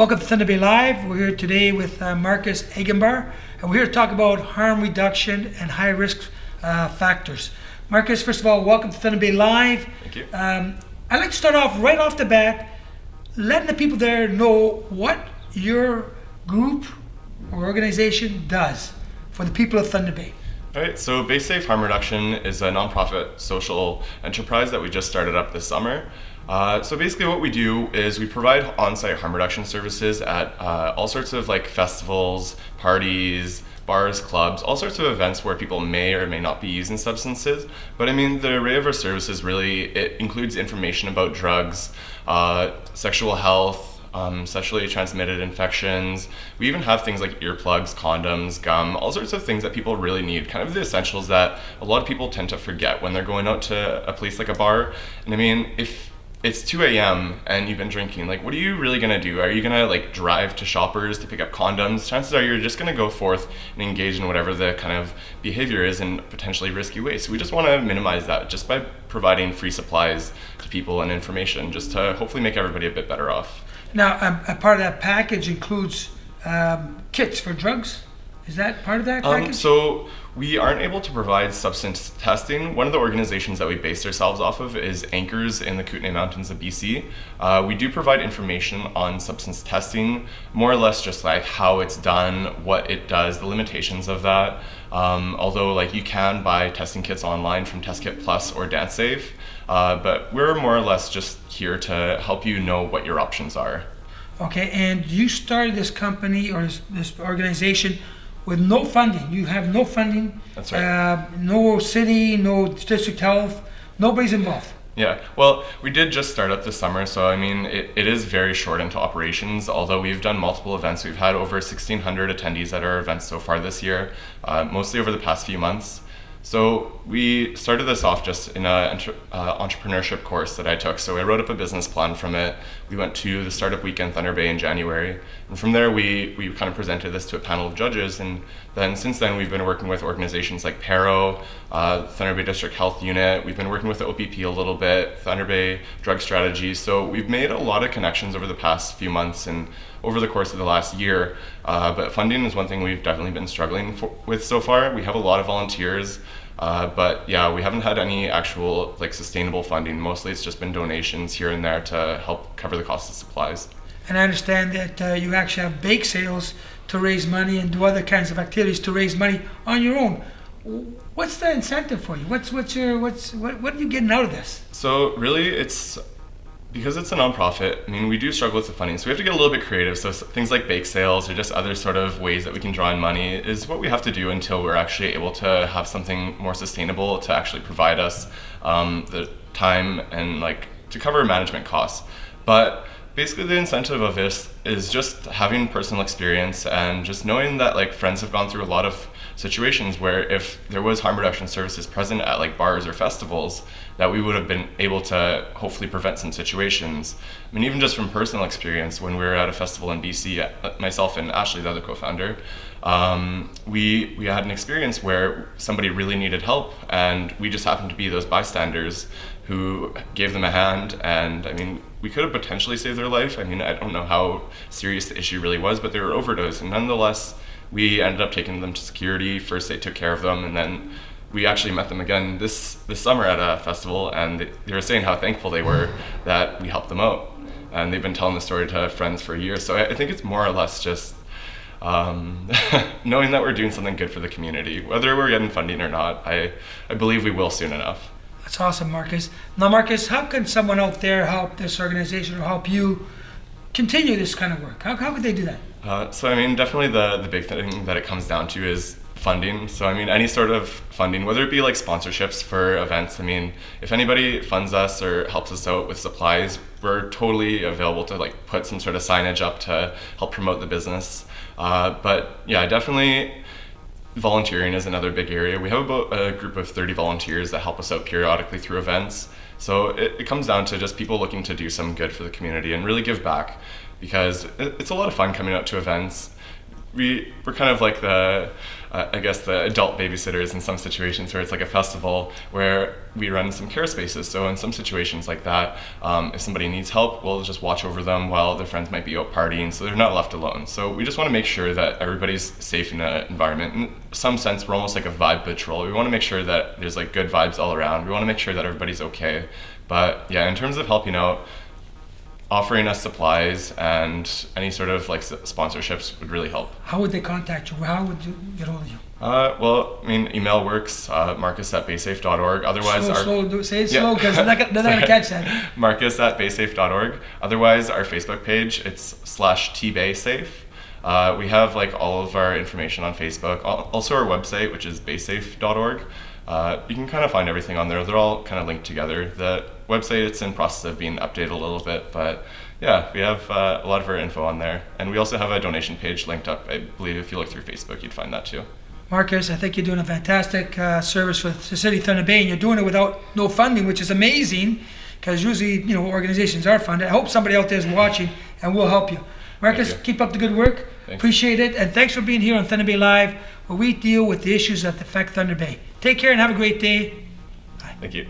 Welcome to Thunder Bay Live. We're here today with Marcus Agenbar, and we're here to talk about harm reduction and high risk factors. Marcus, first of all, welcome to Thunder Bay Live. Thank you. I'd like to start off right off the bat, letting the people there know what your group or organization does for the people of Thunder Bay. All right, so BaySafe Harm Reduction is a nonprofit social enterprise that we just started up this summer. So basically what we do is we provide on-site harm reduction services at all sorts of like festivals, parties, bars, clubs, all sorts of events where people may or may not be using substances. But I mean, the array of our services really, it includes information about drugs, sexual health, sexually transmitted infections. We even have things like earplugs, condoms, gum, all sorts of things that people really need, kind of the essentials that a lot of people tend to forget when they're going out to a place like a bar. And I mean, if it's 2 a.m. and you've been drinking, like, what are you really gonna do? Are you gonna like drive to Shoppers to pick up condoms? Chances are you're just gonna go forth and engage in whatever the kind of behavior is in potentially risky ways. So we just wanna minimize that just by providing free supplies to people and information, just to hopefully make everybody a bit better off. Now, a part of that package includes kits for drugs. Is that part of that package? So we aren't able to provide substance testing. One of the organizations that we based ourselves off of is Anchors in the Kootenay Mountains of BC. We do provide information on substance testing, more or less just like how it's done, what it does, the limitations of that. Although like you can buy testing kits online from Test Kit Plus or DanceSafe, but we're more or less just here to help you know what your options are. Okay, and you started this company or this organization with no funding. You have no funding. That's right. No city, no district health, nobody's involved. Yeah, well, we did just start up this summer, so I mean, it is very short into operations, although we've done multiple events. We've had over 1,600 attendees at our events so far this year, mostly over the past few months. So we started this off just in an entrepreneurship course that I took. So I wrote up a business plan from it. We went to the Startup Weekend Thunder Bay in January. And from there, we kind of presented this to a panel of judges. And then since then, we've been working with organizations like PARO, Thunder Bay District Health Unit. We've been working with the OPP a little bit, Thunder Bay Drug Strategy. So we've made a lot of connections over the past few months and over the course of the last year. But funding is one thing we've definitely been struggling with so far. We have a lot of volunteers. But yeah, we haven't had any actual like sustainable funding. Mostly it's just been donations here and there to help cover the cost of supplies. And I understand that you actually have bake sales to raise money and do other kinds of activities to raise money on your own. What's the incentive for you? What are you getting out of this? So really it's, because it's a nonprofit, I mean, we do struggle with the funding, so we have to get a little bit creative. So things like bake sales or just other sort of ways that we can draw in money is what we have to do until we're actually able to have something more sustainable to actually provide us the time and like to cover management costs. But basically the incentive of this is just having personal experience and just knowing that like friends have gone through a lot of situations where if there was harm reduction services present at like bars or festivals, that we would have been able to hopefully prevent some situations. I mean, even just from personal experience, when we were at a festival in BC, myself and Ashley, the other co-founder, we had an experience where somebody really needed help, and we just happened to be those bystanders who gave them a hand. And I mean, we could have potentially saved their life. I mean, I don't know how serious the issue really was, but they were overdosed, and nonetheless, we ended up taking them to security. First they took care of them, and then we actually met them again this summer at a festival, and they were saying how thankful they were that we helped them out. And they've been telling the story to friends for years. So I think it's more or less just knowing that we're doing something good for the community. Whether we're getting funding or not, I believe we will soon enough. That's awesome, Marcus. Now, Marcus, how can someone out there help this organization or help you continue this kind of work? How could they do that? So I mean, definitely the big thing that it comes down to is funding. So I mean, any sort of funding, whether it be like sponsorships for events. I mean, if anybody funds us or helps us out with supplies, we're totally available to like put some sort of signage up to help promote the business. But yeah, definitely volunteering is another big area. We have about a group of 30 volunteers that help us out periodically through events. So it comes down to just people looking to do some good for the community and really give back, because it's a lot of fun coming out to events. we're kind of like the I guess the adult babysitters in some situations where it's like a festival where we run some care spaces. So in some situations like that, if somebody needs help, we'll just watch over them while their friends might be out partying, so they're not left alone. So we just want to make sure that everybody's safe in the environment. In some sense, we're almost like a vibe patrol. We want to make sure that there's like good vibes all around. We want to make sure that everybody's okay. But yeah, in terms of helping out, offering us supplies and any sort of like sponsorships would really help. How would they contact you? How would you get hold of you? Well, I mean, email works. Marcus@baysafe.org. Otherwise, say it slow because they're not gonna catch that. Marcus@baysafe.org. Otherwise, our Facebook page, it's /tbaysafe. We have like all of our information on Facebook. Also our website, which is baysafe.org. You can kind of find everything on there. They're all kind of linked together. The website, it's in process of being updated a little bit, but yeah, we have a lot of our info on there. And we also have a donation page linked up. I believe if you look through Facebook, you'd find that too. Marcus, I think you're doing a fantastic service with the City of Thunder Bay, and you're doing it without no funding, which is amazing, because usually, organizations are funded. I hope somebody out there is watching and will help you. Marcus, keep up the good work. Thanks. Appreciate it, and thanks for being here on Thunder Bay Live, where we deal with the issues that affect Thunder Bay. Take care and have a great day. Bye. Thank you.